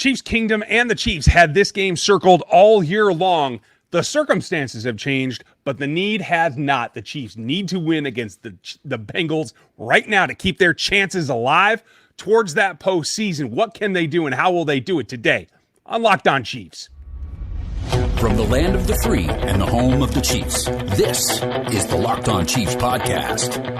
Chiefs Kingdom and the Chiefs had this game circled all year long. The circumstances have changed, but the need has not. The Chiefs need to win against the Bengals right now to keep their chances alive towards that postseason. What can they do and how will they do it today on Locked On Chiefs? From the land of the free and the home of the Chiefs, this is the Locked On Chiefs podcast.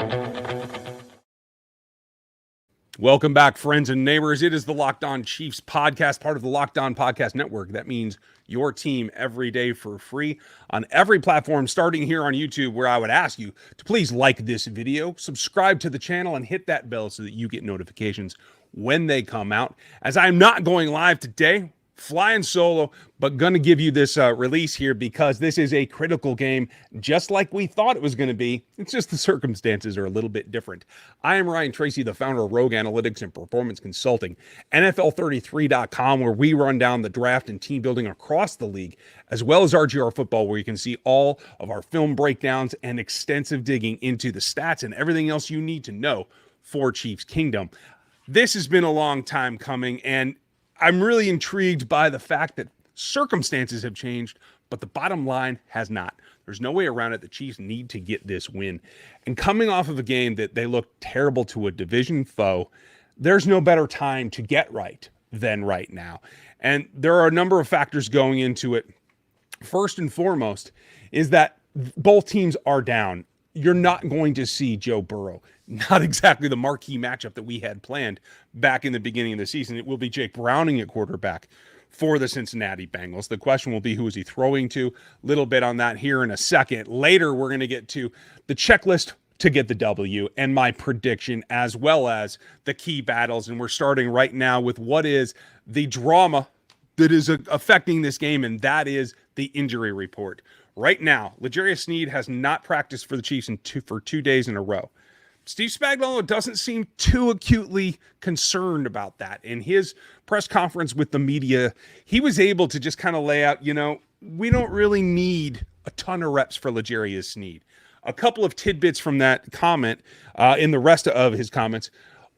Welcome back, friends and neighbors. It is the Locked On Chiefs podcast, part of the Locked On Podcast Network. That means your team every day for free on every platform, starting here on YouTube, where I would ask you to please like this video, subscribe to the channel, and hit that bell so that you get notifications when they come out. As I'm not going live today, flying solo, but going to give you this release here because this is a critical game, just like we thought it was going to be. It's just the circumstances are a little bit different. I am Ryan Tracy, the founder of Rogue Analytics and Performance Consulting, NFL33.com, where we run down the draft and team building across the league, as well as RGR Football, where you can see all of our film breakdowns and extensive digging into the stats and everything else you need to know for Chiefs Kingdom. This has been a long time coming, and I'm really intrigued by the fact that circumstances have changed, but the bottom line has not. There's no way around it. The Chiefs need to get this win. And coming off of a game that they looked terrible to a division foe, there's no better time to get right than right now. And there are a number of factors going into it. First and foremost is that both teams are down. You're not going to see Joe Burrow. Not exactly the marquee matchup that we had planned back in the beginning of the season. It will be Jake Browning at quarterback for the Cincinnati Bengals. The question will be, who is he throwing to? Little bit on that here in a second. Later, we're going to get to the checklist to get the W and my prediction, as well as the key battles. And we're starting right now with what is the drama that is affecting this game, and that is the injury report. Right now, L'Jarius Sneed has not practiced for the Chiefs for 2 days in a row. Steve Spagnuolo doesn't seem too acutely concerned about that. In his press conference with the media, he was able to just kind of lay out, we don't really need a ton of reps for L'Jarius Sneed. A couple of tidbits from that comment in the rest of his comments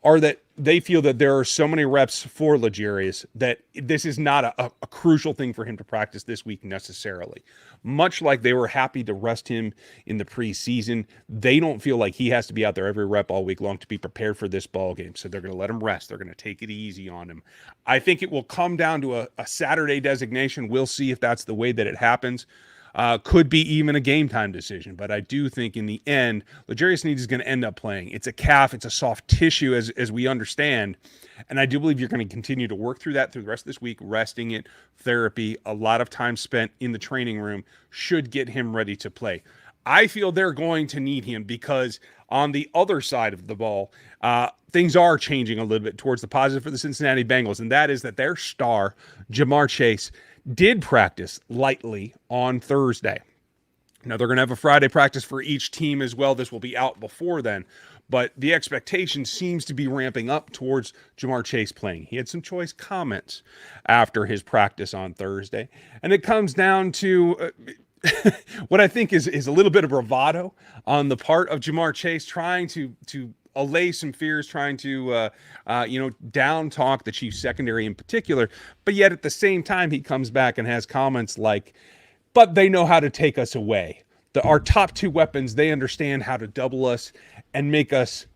are that they feel that there are so many reps for L'Jarius that this is not a crucial thing for him to practice this week necessarily. Much like they were happy to rest him in the preseason, they don't feel like he has to be out there every rep all week long to be prepared for this ball game. So they're going to let him rest. They're going to take it easy on him. I think it will come down to a Saturday designation. We'll see if that's the way that it happens. Could be even a game time decision, but I do think in the end, L'Jarius Sneed is going to end up playing. It's a calf, it's a soft tissue as we understand, and I do believe you're going to continue to work through that through the rest of this week, resting it, therapy, a lot of time spent in the training room should get him ready to play. I feel they're going to need him because on the other side of the ball, things are changing a little bit towards the positive for the Cincinnati Bengals, and that is that their star, Ja'Marr Chase, did practice lightly on Thursday. Now, they're going to have a Friday practice for each team as well. This will be out before then. But the expectation seems to be ramping up towards Ja'Marr Chase playing. He had some choice comments after his practice on Thursday. And it comes down to what I think is a little bit of bravado on the part of Ja'Marr Chase, trying to allay some fears, trying to, down talk the Chiefs secondary in particular. But yet at the same time, he comes back and has comments like, but they know how to take us away. Our top two weapons, they understand how to double us and make us.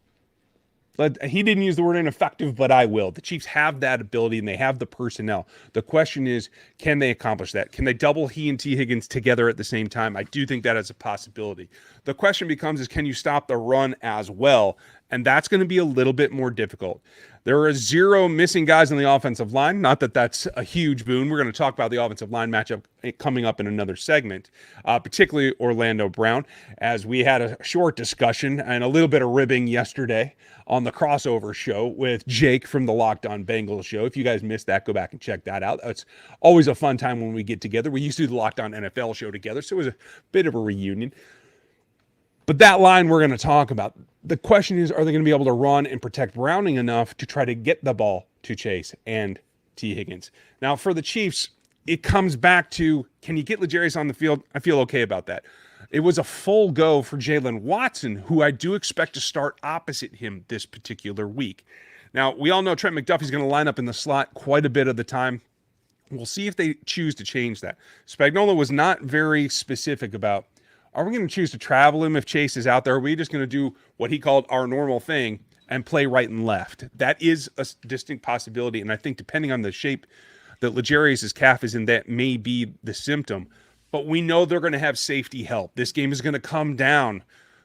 He didn't use the word ineffective, but I will. The Chiefs have that ability and they have the personnel. The question is, can they accomplish that? Can they double he and T. Higgins together at the same time? I do think that is a possibility. The question becomes can you stop the run as well? And that's going to be a little bit more difficult. There are 0 missing guys on the offensive line. Not that that's a huge boon. We're going to talk about the offensive line matchup coming up in another segment, particularly Orlando Brown, as we had a short discussion and a little bit of ribbing yesterday on the crossover show with Jake from the Locked On Bengals show. If you guys missed that, go back and check that out. It's always a fun time when we get together. We used to do the Locked On NFL show together, so it was a bit of a reunion. But that line we're going to talk about, the question is, are they going to be able to run and protect Browning enough to try to get the ball to Chase and T. Higgins? Now, for the Chiefs, it comes back to, can you get L'Jarius on the field? I feel okay about that. It was a full go for Jalen Watson, who I do expect to start opposite him this particular week. Now, we all know Trent McDuffie's going to line up in the slot quite a bit of the time. We'll see if they choose to change that. Spagnuolo was not very specific about, are we going to choose to travel him if Chase is out there? Or are we just going to do what he called our normal thing and play right and left? That is a distinct possibility. And I think depending on the shape that L'Jarius' calf is in, that may be the symptom. But we know they're going to have safety help. This game is going to come down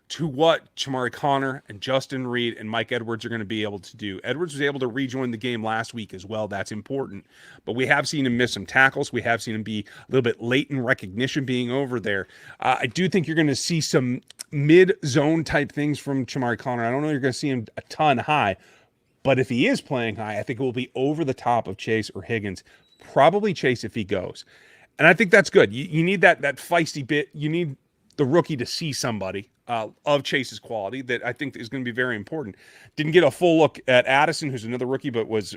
to what Chamari Connor and Justin Reed and Mike Edwards are going to be able to do. Edwards was able to rejoin the game last week as well. That's important. But we have seen him miss some tackles. We have seen him be a little bit late in recognition being over there. I do think you're going to see some mid-zone type things from Chamari Connor. I don't know you're going to see him a ton high. But if he is playing high, I think it will be over the top of Chase or Higgins. Probably Chase if he goes. And I think that's good. You need that feisty bit. You need the rookie to see somebody of Chase's quality that I think is going to be very important. Didn't get a full look at Addison, who's another rookie, but was,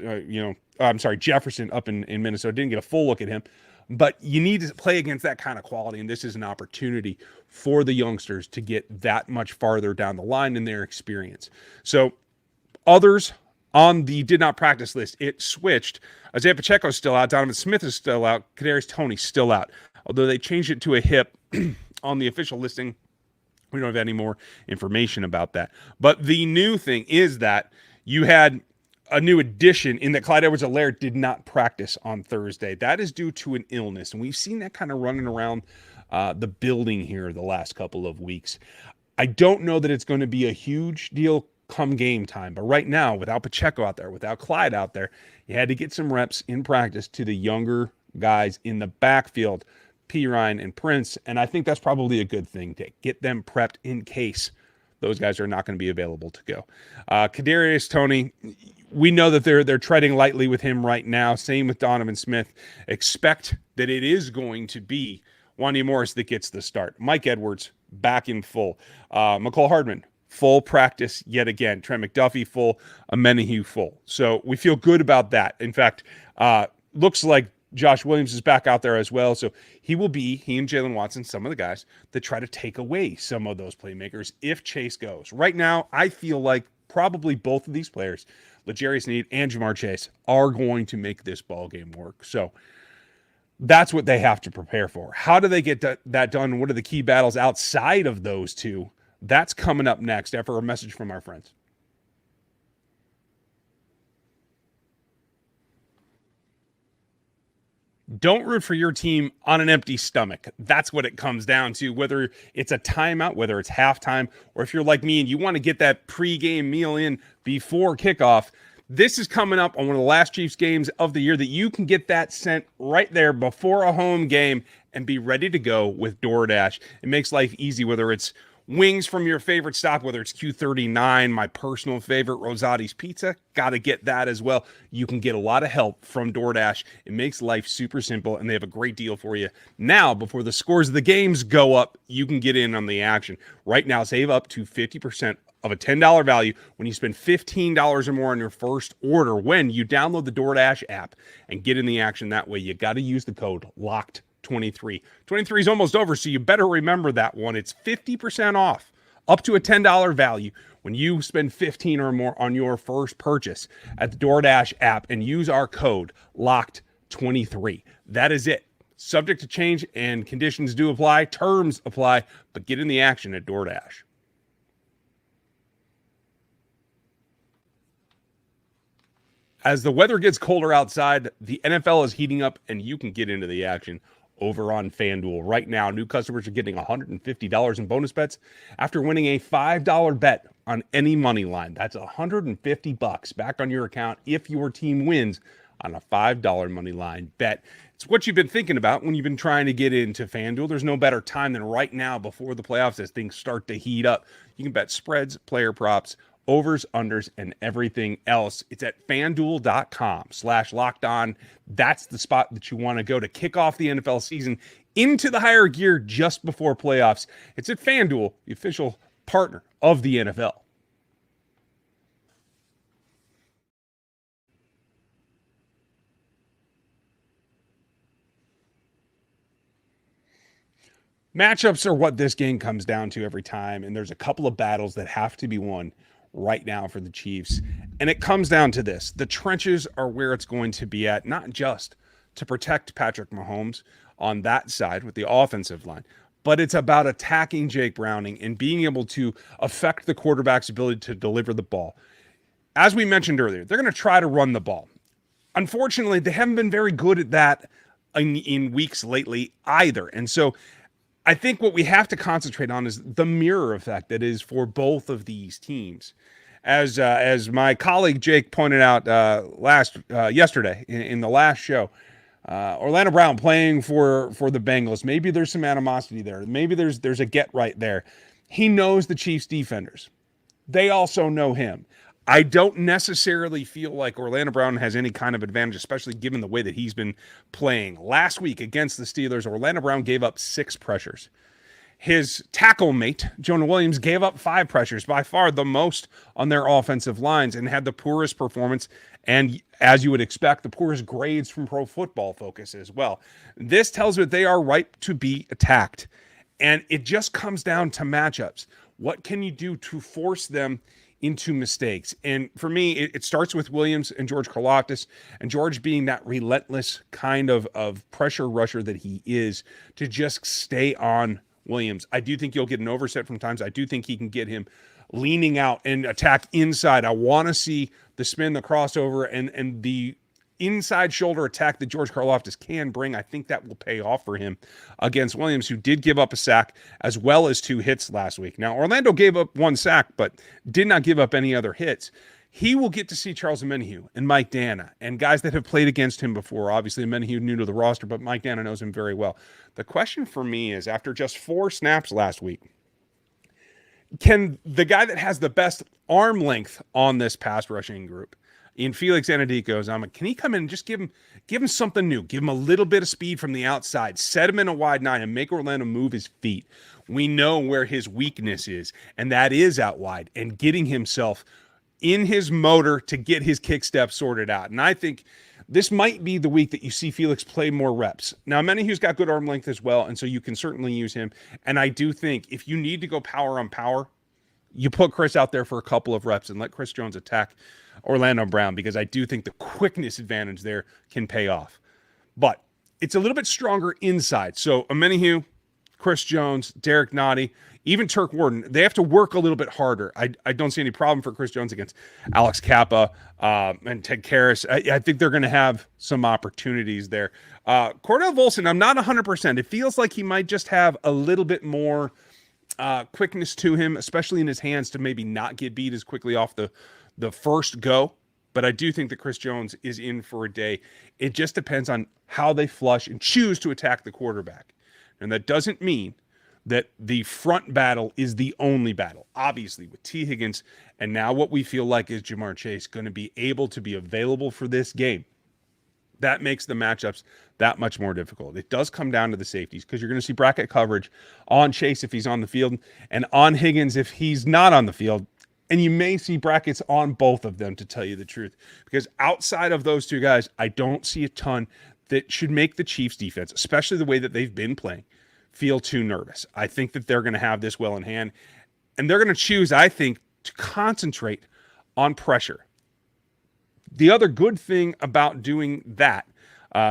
Jefferson up in Minnesota. Didn't get a full look at him. But you need to play against that kind of quality, and this is an opportunity for the youngsters to get that much farther down the line in their experience. So others on the did not practice list, it switched. Isaiah Pacheco's still out. Donovan Smith is still out. Kadarius Toney's still out. Although they changed it to a hip on the official listing, we don't have any more information about that. But the new thing is that you had a new addition in that Clyde Edwards-Helaire did not practice on Thursday. That is due to an illness, and we've seen that kind of running around the building here the last couple of weeks. I don't know that it's going to be a huge deal come game time, but right now, without Pacheco out there, without Clyde out there, you had to get some reps in practice to the younger guys in the backfield, P. Ryan and Prince, and I think that's probably a good thing to get them prepped in case those guys are not going to be available to go. Kadarius Toney, we know that they're treading lightly with him right now. Same with Donovan Smith. Expect that it is going to be Wanya Morris that gets the start. Mike Edwards back in full. McCole Hardman, full practice yet again. Trent McDuffie full. Amenahue full. So we feel good about that. In fact, looks like Josh Williams is back out there as well. So he and Jalen Watson, some of the guys that try to take away some of those playmakers if Chase goes. Right now, I feel like probably both of these players, L'Jarius Sneed and Jamar Chase, are going to make this ball game work. So that's what they have to prepare for. How do they get that done? What are the key battles outside of those two? That's coming up next after a message from our friends. Don't root for your team on an empty stomach. That's what it comes down to, whether it's a timeout, whether it's halftime, or if you're like me and you want to get that pregame meal in before kickoff. This is coming up on one of the last Chiefs games of the year that you can get that sent right there before a home game and be ready to go with DoorDash. It makes life easy, whether it's wings from your favorite stop, whether it's Q39, my personal favorite, Rosati's Pizza, got to get that as well. You can get a lot of help from DoorDash. It makes life super simple, and they have a great deal for you. Now, before the scores of the games go up, you can get in on the action. Right now, save up to 50% of a $10 value when you spend $15 or more on your first order when you download the DoorDash app and get in the action that way. You got to use the code LOCKED. 23 is almost over, so you better remember that one. It's 50% off, up to a $10 value when you spend $15 or more on your first purchase at the DoorDash app and use our code LOCKED23. That is it. Subject to change and conditions do apply. Terms apply, but get in the action at DoorDash. As the weather gets colder outside, the NFL is heating up, and you can get into the action over on FanDuel. Right now, new customers are getting $150 in bonus bets after winning a $5 bet on any money line. That's $150 back on your account if your team wins on a $5 money line bet. It's what you've been thinking about when you've been trying to get into FanDuel. There's no better time than right now before the playoffs as things start to heat up. You can bet spreads, player props, overs, unders, and everything else. It's at FanDuel.com/lockedon. That's the spot that you want to go to kick off the NFL season into the higher gear just before playoffs. It's at FanDuel, the official partner of the NFL. Matchups are what this game comes down to every time, and there's a couple of battles that have to be won right now for the Chiefs. And it comes down to this. The trenches are where it's going to be at, not just to protect Patrick Mahomes on that side with the offensive line, but it's about attacking Jake Browning and being able to affect the quarterback's ability to deliver the ball. As we mentioned earlier, they're going to try to run the ball. Unfortunately, they haven't been very good at that in weeks lately either. And so I think what we have to concentrate on is the mirror effect that is for both of these teams. As my colleague Jake pointed out yesterday in the last show, Orlando Brown playing for the Bengals. Maybe there's some animosity there. Maybe there's a get right there. He knows the Chiefs defenders. They also know him. I don't necessarily feel like Orlando Brown has any kind of advantage, especially given the way that he's been playing. Last week against the Steelers, Orlando Brown gave up 6 pressures. His tackle mate, Jonah Williams, gave up 5 pressures, by far the most on their offensive lines, and had the poorest performance, and as you would expect, the poorest grades from Pro Football Focus as well. This tells me that they are ripe to be attacked, and it just comes down to matchups. What can you do to force them into mistakes? And for me, it starts with Williams and George Karlaftis, and George being that relentless kind of pressure rusher that he is, to just stay on Williams. I do think you'll get an overset from times. I do think he can get him leaning out and attack inside. I want to see the spin, the crossover, and the inside shoulder attack that George Karlaftis can bring. I think that will pay off for him against Williams, who did give up a sack as well as 2 hits last week. Now, Orlando gave up 1 sack, but did not give up any other hits. He will get to see Charles Omenihu and Mike Dana and guys that have played against him before. Obviously, Omenihu new to the roster, but Mike Dana knows him very well. The question for me is, after just 4 snaps last week, can the guy that has the best arm length on this pass rushing group, in Felix Anudike, can he come in and just give him something new? Give him a little bit of speed from the outside, set him in a wide 9, and make Orlando move his feet. We know where his weakness is, and that is out wide and getting himself in his motor to get his kick step sorted out. And I think this might be the week that you see Felix play more reps. Now, Menahue's got good arm length as well, and so you can certainly use him. And I do think if you need to go power on power, you put Chris out there for a couple of reps and let Chris Jones attack Orlando Brown, because I do think the quickness advantage there can pay off. But it's a little bit stronger inside. So Omenihu, Chris Jones, Derek Nottie, even Turk Warden, they have to work a little bit harder. I don't see any problem for Chris Jones against Alex Kappa and Ted Karras. I think they're going to have some opportunities there. Cordell Volson, I'm not 100%. It feels like he might just have a little bit more quickness to him, especially in his hands, to maybe not get beat as quickly off the first go. But I do think that Chris Jones is in for a day. It just depends on how they flush and choose to attack the quarterback. And that doesn't mean that the front battle is the only battle. Obviously, with T. Higgins and now what we feel like is Jamar Chase going to be able to be available for this game, that makes the matchups that much more difficult. It does come down to the safeties, because you're going to see bracket coverage on Chase if he's on the field and on Higgins if he's not on the field. And you may see brackets on both of them, to tell you the truth, because outside of those 2 guys, I don't see a ton that should make the Chiefs defense, especially the way that they've been playing, feel too nervous. I think that they're going to have this well in hand, and they're going to choose, I think, to concentrate on pressure. The other good thing about doing that,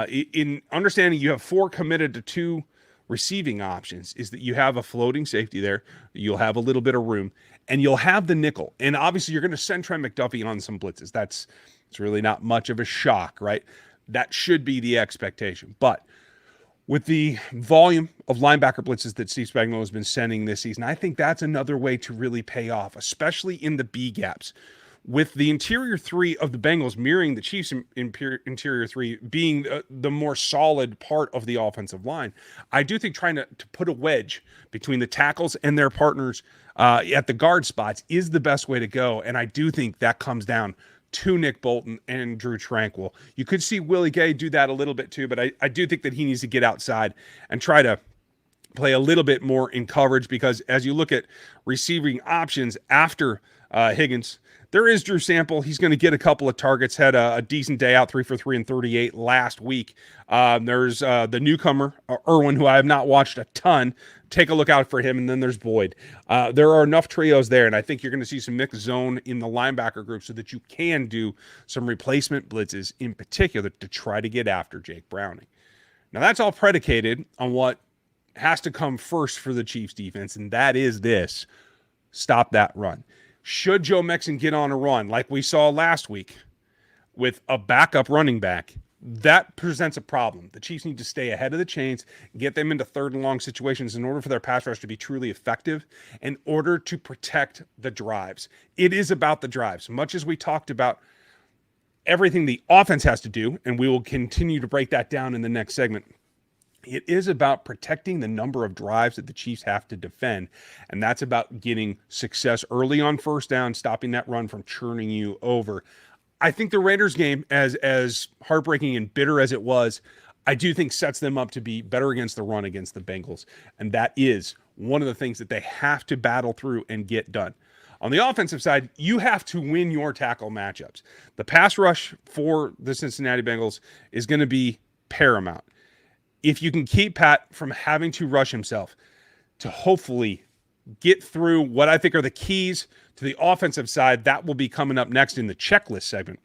in understanding you have 4 committed to 2 receiving options, is that you have a floating safety there. You'll have a little bit of room, and you'll have the nickel. And obviously, you're going to send Trent McDuffie on some blitzes. It's really not much of a shock, right? That should be the expectation. But with the volume of linebacker blitzes that Steve Spagnuolo has been sending this season, I think that's another way to really pay off, especially in the B gaps. With the interior 3 of the Bengals mirroring the Chiefs' interior 3 being the more solid part of the offensive line, I do think trying to put a wedge between the tackles and their partners at the guard spots is the best way to go. And I do think that comes down to Nick Bolton and Drew Tranquill. You could see Willie Gay do that a little bit too, but I do think that he needs to get outside and try to play a little bit more in coverage, because as you look at receiving options after Higgins, there is Drew Sample. He's going to get a couple of targets, had a decent day out, 3 for 3 and 38 last week. There's the newcomer, Irwin, who I have not watched a ton. Take a look out for him. And then there's Boyd. There are enough trios there, and I think you're going to see some mixed zone in the linebacker group so that you can do some replacement blitzes in particular to try to get after Jake Browning. Now, that's all predicated on what has to come first for the Chiefs defense, and that is this: stop that run. Should Joe Mixon get on a run like we saw last week with a backup running back, that presents a problem. The Chiefs need to stay ahead of the chains, get them into third and long situations in order for their pass rush to be truly effective, in order to protect the drives. It is about the drives. Much as we talked about everything the offense has to do, and we will continue to break that down in the next segment, it is about protecting the number of drives that the Chiefs have to defend, and that's about getting success early on first down, stopping that run from churning you over. I think the Raiders game, as heartbreaking and bitter as it was, I do think sets them up to be better against the run against the Bengals, and that is one of the things that they have to battle through and get done. On the offensive side, you have to win your tackle matchups. The pass rush for the Cincinnati Bengals is going to be paramount. If you can keep Pat from having to rush himself to hopefully get through what I think are the keys to the offensive side, that will be coming up next in the checklist segment.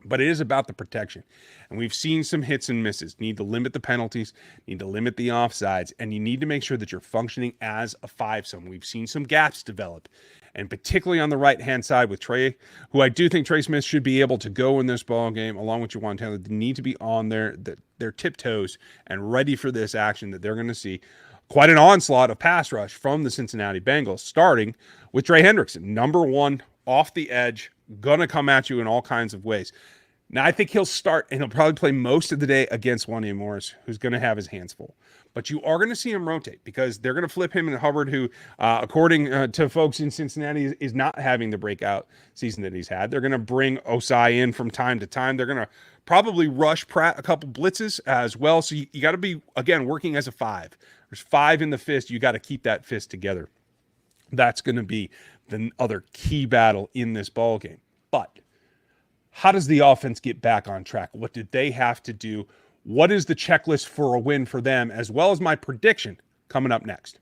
But it is about the protection. And we've seen some hits and misses. Need to limit the penalties, need to limit the offsides, and you need to make sure that you're functioning as a five-some. We've seen some gaps develop, and particularly on the right-hand side with Trey, who I do think Trey Smith should be able to go in this ball game, along with Juwan Taylor. They need to be on their tiptoes and ready for this action that they're going to see. Quite an onslaught of pass rush from the Cincinnati Bengals, starting with Trey Hendrickson, number one, off the edge, going to come at you in all kinds of ways. Now, I think he'll start, and he'll probably play most of the day against Wanya Morris, who's going to have his hands full. But you are going to see him rotate because they're going to flip him and Hubbard, who, according to folks in Cincinnati, is not having the breakout season that he's had. They're going to bring Osai in from time to time. They're going to probably rush Pratt a couple blitzes as well. So you got to be, again, working as a five. There's five in the fist. You got to keep that fist together. That's going to be the other key battle in this ball game. But how does the offense get back on track? What did they have to do? What is the checklist for a win for them, as well as my prediction coming up next?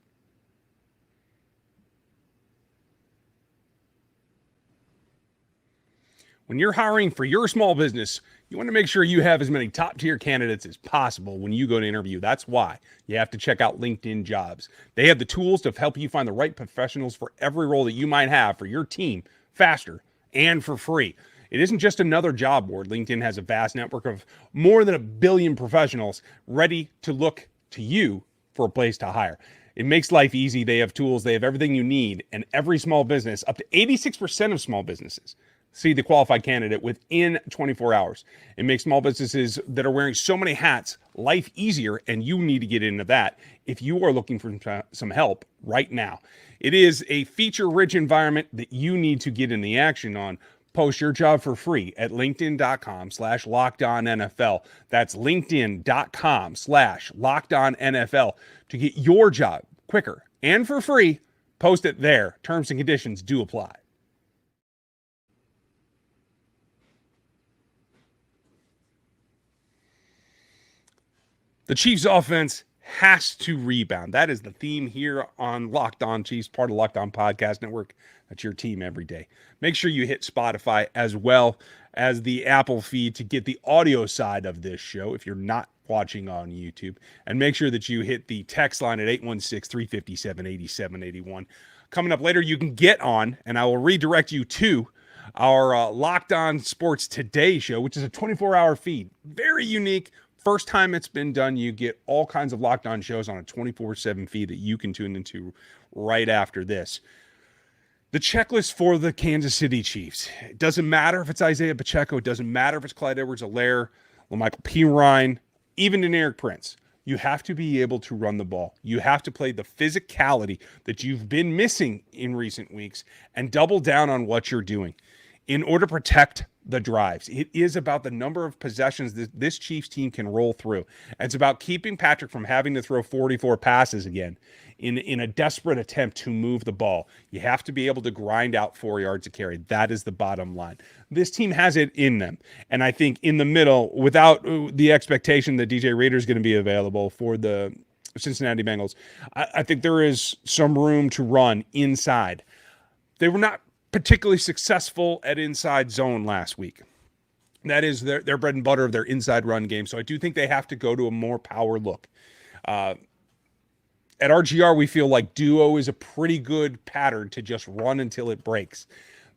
When you're hiring for your small business, you want to make sure you have as many top-tier candidates as possible when you go to interview. That's why you have to check out LinkedIn Jobs. They have the tools to help you find the right professionals for every role that you might have for your team faster and for free. It isn't just another job board. LinkedIn has a vast network of more than 1 billion professionals ready to look to you for a place to hire. It makes life easy. They have tools. They have everything you need. And every small business, up to 86% of small businesses, see the qualified candidate within 24 hours. It makes small businesses that are wearing so many hats life easier, and you need to get into that if you are looking for some help right now. It is a feature-rich environment that you need to get in the action on. Post your job for free at linkedin.com/LockedOnNFL. That's linkedin.com/LockedOnNFL to get your job quicker and for free. Post it there. Terms and conditions do apply. The Chiefs offense has to rebound. That is the theme here on Locked On Chiefs, part of Locked On Podcast Network. That's your team every day. Make sure you hit Spotify as well as the Apple feed to get the audio side of this show if you're not watching on YouTube. And make sure that you hit the text line at 816-357-8781. Coming up later, you can get on, and I will redirect you to our Locked On Sports Today show, which is a 24-hour feed. Very unique. First time it's been done. You get all kinds of Locked On shows on a 24/7 feed that you can tune into right after this. The checklist for the Kansas City Chiefs. It doesn't matter if it's Isaiah Pacheco. It doesn't matter if it's Clyde Edwards-Helaire, LaMichael Pirine, even Deneric Prince. You have to be able to run the ball. You have to play the physicality that you've been missing in recent weeks and double down on what you're doing. in order to protect the drives. It is about the number of possessions that this Chiefs team can roll through. It's about keeping Patrick from having to throw 44 passes again in a desperate attempt to move the ball. You have to be able to grind out 4 yards a carry. That is the bottom line. This team has it in them. And I think in the middle, without the expectation that DJ Reader is going to be available for the Cincinnati Bengals, I think there is some room to run inside. They were not particularly successful at inside zone last week. That is their bread and butter of their inside run game. So I do think they have to go to a more power look. At RGR, we feel like duo is a pretty good pattern to just run until it breaks.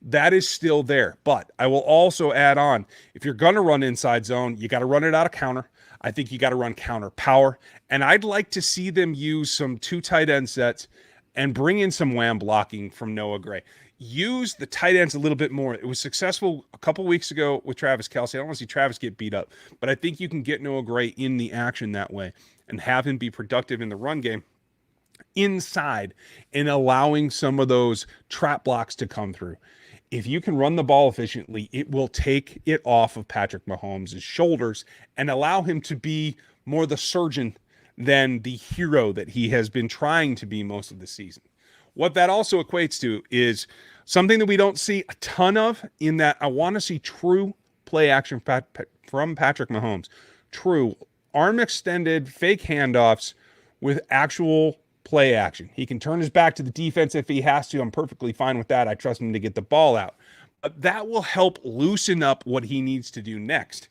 That is still there. But I will also add on, if you're going to run inside zone, you got to run it out of counter. I think you got to run counter power. And I'd like to see them use some 2 tight end sets and bring in some wham blocking from Noah Gray. Use the tight ends a little bit more. It was successful a couple weeks ago with Travis Kelce. I don't want to see Travis get beat up, but I think you can get Noah Gray in the action that way and have him be productive in the run game inside and allowing some of those trap blocks to come through. If you can run the ball efficiently, it will take it off of Patrick Mahomes' shoulders and allow him to be more the surgeon than the hero that he has been trying to be most of the season. What that also equates to is something that we don't see a ton of, in that I want to see true play action from Patrick Mahomes. True arm extended fake handoffs with actual play action. He can turn his back to the defense if he has to. I'm perfectly fine with that. I trust him to get the ball out. But that will help loosen up what he needs to do next,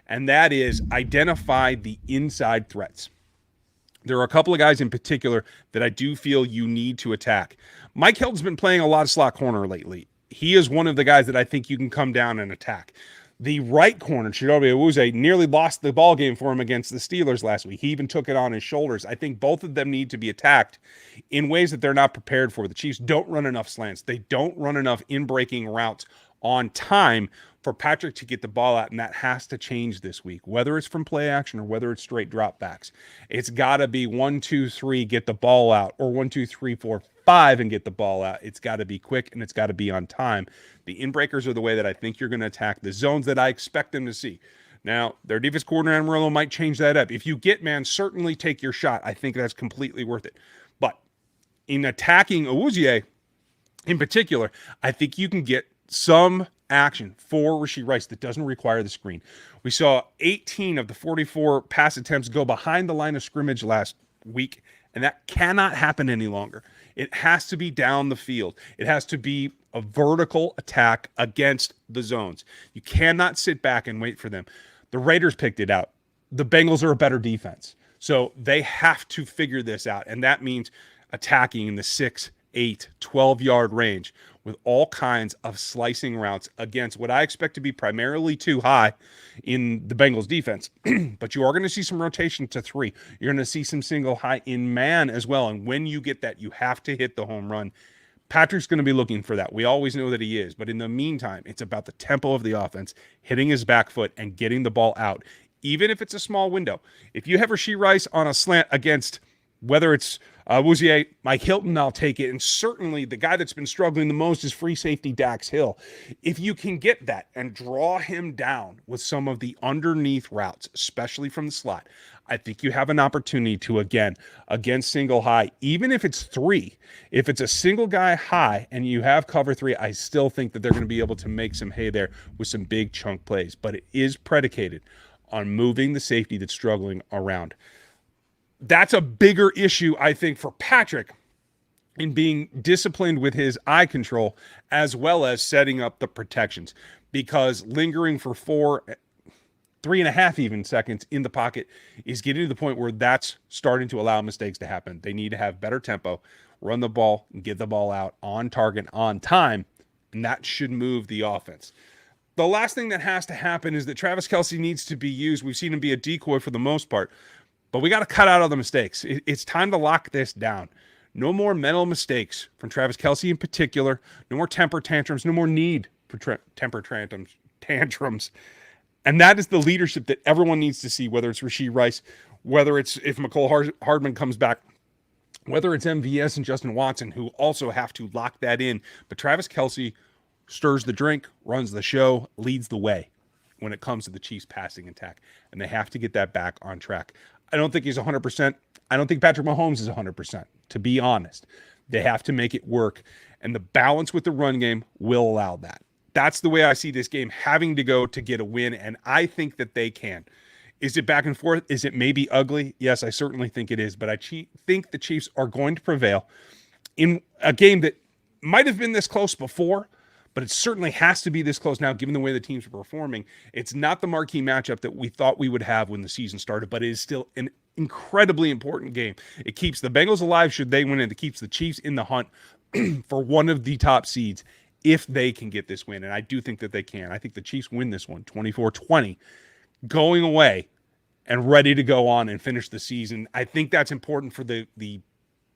and that is identify the inside threats. There are a couple of guys in particular that I do feel you need to attack. Mike Hilton's been playing a lot of slot corner lately. He is one of the guys that I think you can come down and attack. The right corner, Chidobe Awuzie, nearly lost the ball game for him against the Steelers last week. He even took it on his shoulders. I think both of them need to be attacked in ways that they're not prepared for. The Chiefs don't run enough slants. They don't run enough in-breaking routes on time for Patrick to get the ball out, and that has to change this week, whether it's from play action or whether it's straight dropbacks. It's got to be 1, 2, 3, get the ball out, or 1, 2, 3, 4, 5 and get the ball out. It's got to be quick and it's got to be on time. The in-breakers are the way that I think you're going to attack the zones that I expect them to see. Now, their defense coordinator Amarillo might change that up. If you get man, certainly take your shot. I think that's completely worth it. But in attacking Awuzie in particular, I think you can get some action for Rashee Rice that doesn't require the screen. We saw 18 of the 44 pass attempts go behind the line of scrimmage last week, and that cannot happen any longer. It has to be down the field. It has to be a vertical attack against the zones. You cannot sit back and wait for them. The Raiders picked it out. The Bengals are a better defense. So they have to figure this out, and that means attacking in the 6, 8, 12-yard range with all kinds of slicing routes against what I expect to be primarily too high in the Bengals defense. But you are going to see some rotation to 3. You're going to see some single high in man as well. And when you get that, you have to hit the home run. Patrick's going to be looking for that. We always know that he is. But in the meantime, it's about the tempo of the offense, hitting his back foot and getting the ball out, even if it's a small window. If you have Rashee Rice on a slant against whether it's Awuzie, Mike Hilton, I'll take it. And certainly the guy that's been struggling the most is free safety Dax Hill. If you can get that and draw him down with some of the underneath routes, especially from the slot, I think you have an opportunity to, again, against single high, even if it's 3, if it's a single guy high and you have cover 3, I still think that they're going to be able to make some hay there with some big chunk plays. But it is predicated on moving the safety that's struggling around. That's a bigger issue, I think, for Patrick in being disciplined with his eye control as well as setting up the protections, because lingering for 3.5 even seconds in the pocket is getting to the point where that's starting to allow mistakes to happen. They need to have better tempo, run the ball, and get the ball out on target, on time, and that should move the offense. The last thing that has to happen is that Travis Kelce needs to be used. We've seen him be a decoy for the most part, but we got to cut out all the mistakes. It's time to lock this down. No more mental mistakes from Travis Kelce in particular. No more temper tantrums. No more need for temper tantrums. And that is the leadership that everyone needs to see, whether it's Rashee Rice, whether it's if McCole Hardman comes back, whether it's MVS and Justin Watson, who also have to lock that in. But Travis Kelce stirs the drink, runs the show, leads the way when it comes to the Chiefs passing attack. And they have to get that back on track. I don't think he's 100%. I don't think Patrick Mahomes is 100%, to be honest. They have to make it work. And the balance with the run game will allow that. That's the way I see this game having to go to get a win, and I think that they can. Is it back and forth? Is it maybe ugly? Yes, I certainly think it is, but I think the Chiefs are going to prevail in a game that might have been this close before, but it certainly has to be this close now given the way the teams are performing. It's not the marquee matchup that we thought we would have when the season started, but it is still an incredibly important game. It keeps the Bengals alive should they win, and it keeps the Chiefs in the hunt for one of the top seeds if they can get this win, and I do think that they can. I think the Chiefs win this one 24-20, going away and ready to go on and finish the season. I think that's important for the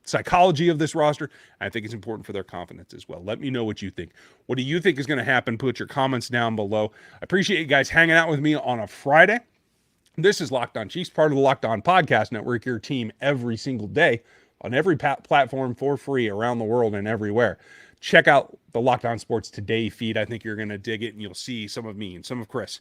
psychology of this roster. I think it's important for their confidence as well. Let me know what you think. What do you think is going to happen? Put your comments down below. I appreciate you guys hanging out with me on a Friday. This is Locked On Chiefs, part of the Locked On Podcast Network, your team every single day on every platform for free around the world and everywhere. Check out the Locked On Sports Today feed. I think you're going to dig it, and you'll see some of me and some of Chris.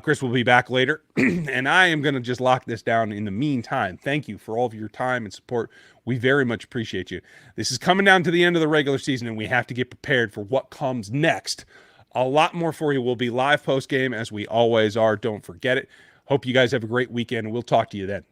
Chris will be back later, and I am going to just lock this down in the meantime. Thank you for all of your time and support. We very much appreciate you. This is coming down to the end of the regular season, and we have to get prepared for what comes next. A lot more for you. We'll be live post-game, as we always are. Don't forget it. Hope you guys have a great weekend, and we'll talk to you then.